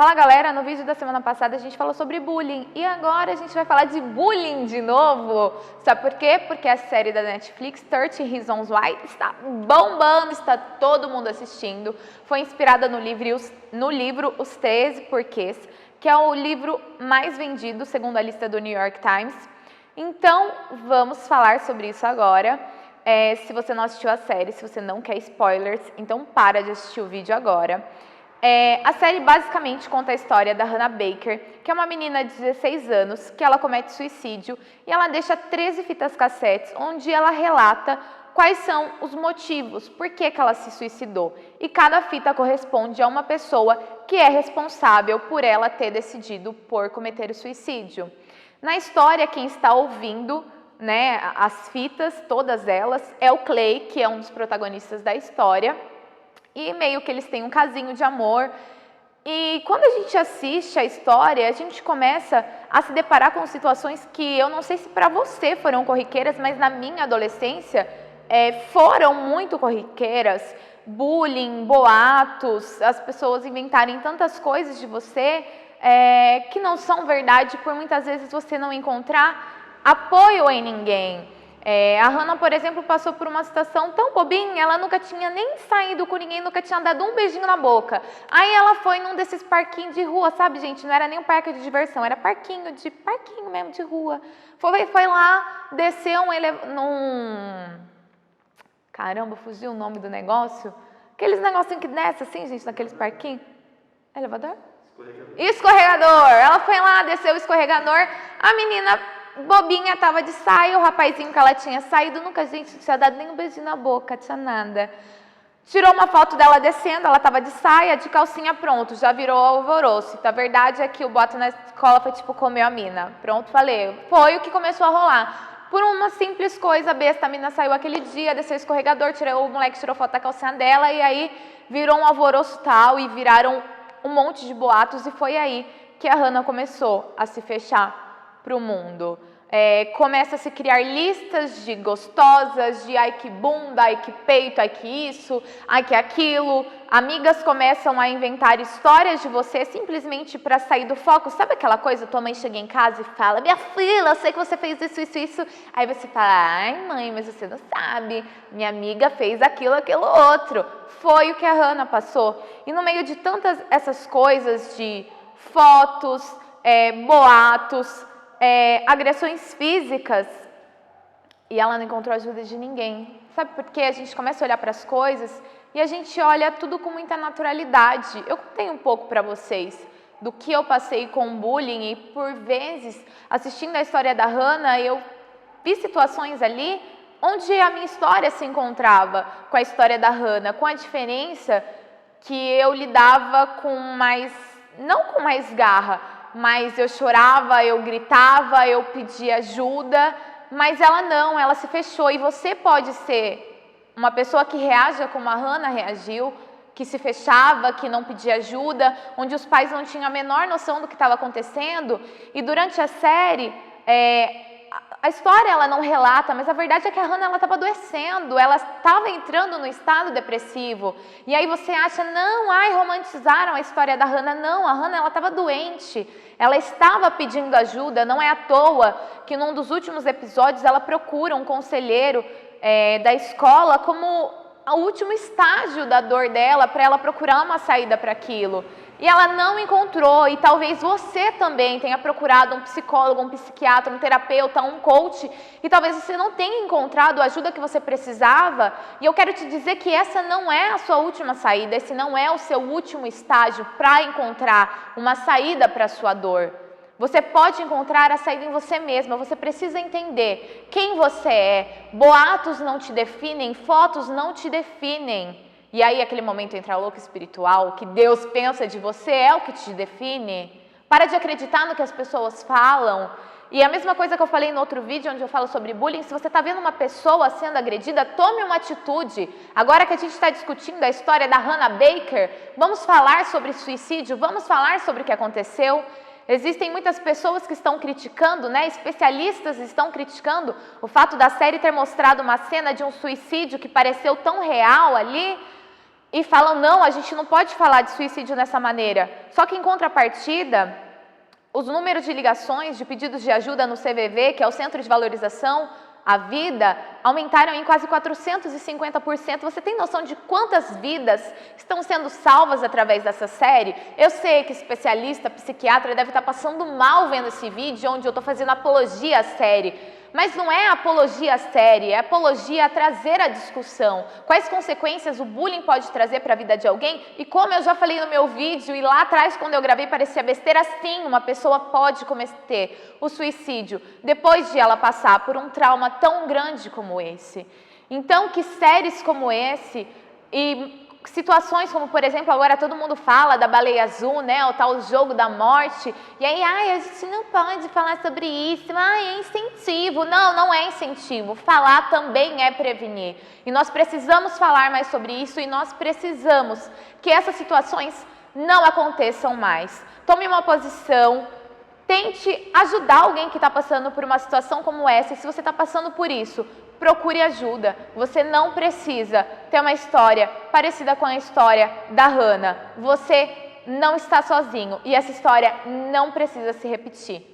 Fala galera, no vídeo da semana passada a gente falou sobre bullying e agora a gente vai falar de bullying de novo. Sabe por quê? Porque a série da Netflix 30 Reasons Why está bombando, está todo mundo assistindo. Foi inspirada no livro Os 13 Porquês, que é o livro mais vendido segundo a lista do New York Times. Então vamos falar sobre isso agora. Se você não assistiu a série, se você não quer spoilers, então para de assistir o vídeo agora. A série basicamente conta a história da Hannah Baker, que é uma menina de 16 anos, que ela comete suicídio e ela deixa 13 fitas cassetes, onde ela relata quais são os motivos, por que ela se suicidou. E cada fita corresponde a uma pessoa que é responsável por ela ter decidido por cometer o suicídio. Na história, quem está ouvindo, as fitas, todas elas, é o Clay, que é um dos protagonistas da história. E meio que eles têm um casinho de amor. E quando a gente assiste a história, a gente começa a se deparar com situações que eu não sei se para você foram corriqueiras, mas na minha adolescência foram muito corriqueiras. Bullying, boatos, as pessoas inventarem tantas coisas de você que não são verdade, por muitas vezes você não encontrar apoio em ninguém. A Hannah, por exemplo, passou por uma situação tão bobinha, ela nunca tinha nem saído com ninguém, nunca tinha dado um beijinho na boca. Aí ela foi num desses parquinhos de rua, sabe, gente? Não era nem um parque de diversão, era parquinho mesmo de rua. Foi lá, desceu Caramba, fugiu o nome do negócio. Aqueles negocinhos que desce assim, gente, naqueles parquinhos. Elevador? Escorregador. Ela foi lá, desceu o escorregador, a menina bobinha, tava de saia, o rapazinho que ela tinha saído, nunca, gente, tinha dado nem um beijinho na boca, tinha nada. Tirou uma foto dela descendo, ela tava de saia, de calcinha, pronto, já virou alvoroço. Então, a verdade é que o boato na escola foi tipo, comeu a mina. Pronto, falei. Foi o que começou a rolar. Por uma simples coisa besta, a mina saiu aquele dia, desceu o escorregador, o moleque tirou foto da calcinha dela e aí virou um alvoroço tal e viraram um monte de boatos e foi aí que a Hannah começou a se fechar para o mundo. Começa a se criar listas de gostosas, de ai que bunda, ai que peito, ai que isso, ai que aquilo. Amigas começam a inventar histórias de você simplesmente para sair do foco. Sabe aquela coisa, tua mãe chega em casa e fala, minha filha, eu sei que você fez isso. Aí você fala, ai mãe, mas você não sabe, minha amiga fez aquilo outro. Foi o que a Hannah passou. E no meio de tantas essas coisas de fotos, boatos, agressões físicas, e ela não encontrou ajuda de ninguém. Sabe por quê? A gente começa a olhar para as coisas e a gente olha tudo com muita naturalidade. Eu contei um pouco para vocês do que eu passei com bullying e por vezes, assistindo a história da Hannah, eu vi situações ali onde a minha história se encontrava com a história da Hannah, com a diferença que eu lidava com não com mais garra, mas eu chorava, eu gritava, eu pedia ajuda, mas ela não, ela se fechou. E você pode ser uma pessoa que reaja como a Hannah reagiu, que se fechava, que não pedia ajuda, onde os pais não tinham a menor noção do que estava acontecendo. E durante a série, a história ela não relata, mas a verdade é que a Hannah estava adoecendo, ela estava entrando no estado depressivo. E aí você acha, não, romantizaram a história da Hannah. Não, a Hannah estava doente, ela estava pedindo ajuda. Não é à toa que num dos últimos episódios ela procura um conselheiro da escola como o último estágio da dor dela, para ela procurar uma saída para aquilo. E ela não encontrou, e talvez você também tenha procurado um psicólogo, um psiquiatra, um terapeuta, um coach, e talvez você não tenha encontrado a ajuda que você precisava, e eu quero te dizer que essa não é a sua última saída, esse não é o seu último estágio para encontrar uma saída para a sua dor. Você pode encontrar a saída em você mesma, você precisa entender quem você é. Boatos não te definem, fotos não te definem. E aí aquele momento entra louco espiritual, o que Deus pensa de você é o que te define. Para de acreditar no que as pessoas falam. E a mesma coisa que eu falei no outro vídeo, onde eu falo sobre bullying, se você está vendo uma pessoa sendo agredida, tome uma atitude. Agora que a gente está discutindo a história da Hannah Baker, vamos falar sobre suicídio, vamos falar sobre o que aconteceu. Existem muitas pessoas que estão criticando, especialistas estão criticando o fato da série ter mostrado uma cena de um suicídio que pareceu tão real ali. e falam, não, a gente não pode falar de suicídio dessa maneira. Só que em contrapartida, os números de ligações, de pedidos de ajuda no CVV, que é o Centro de Valorização à Vida, aumentaram em quase 450%. Você tem noção de quantas vidas estão sendo salvas através dessa série? Eu sei que especialista, psiquiatra deve estar passando mal vendo esse vídeo, onde eu estou fazendo apologia à série. Mas não é apologia à série, é apologia a trazer a discussão. Quais consequências o bullying pode trazer para a vida de alguém? E como eu já falei no meu vídeo, e lá atrás quando eu gravei parecia besteira, sim, uma pessoa pode cometer o suicídio depois de ela passar por um trauma tão grande como esse. Então, que séries como esse e situações como, por exemplo, agora todo mundo fala da baleia azul, né, o tal jogo da morte, e aí, a gente não pode falar sobre isso, é incentivo. Não, não é incentivo, falar também é prevenir, e nós precisamos falar mais sobre isso, e nós precisamos que essas situações não aconteçam mais. Tome uma posição, tente ajudar alguém que está passando por uma situação como essa, e se você está passando por isso, procure ajuda. Você não precisa ter uma história parecida com a história da Hannah. Você não está sozinho e essa história não precisa se repetir.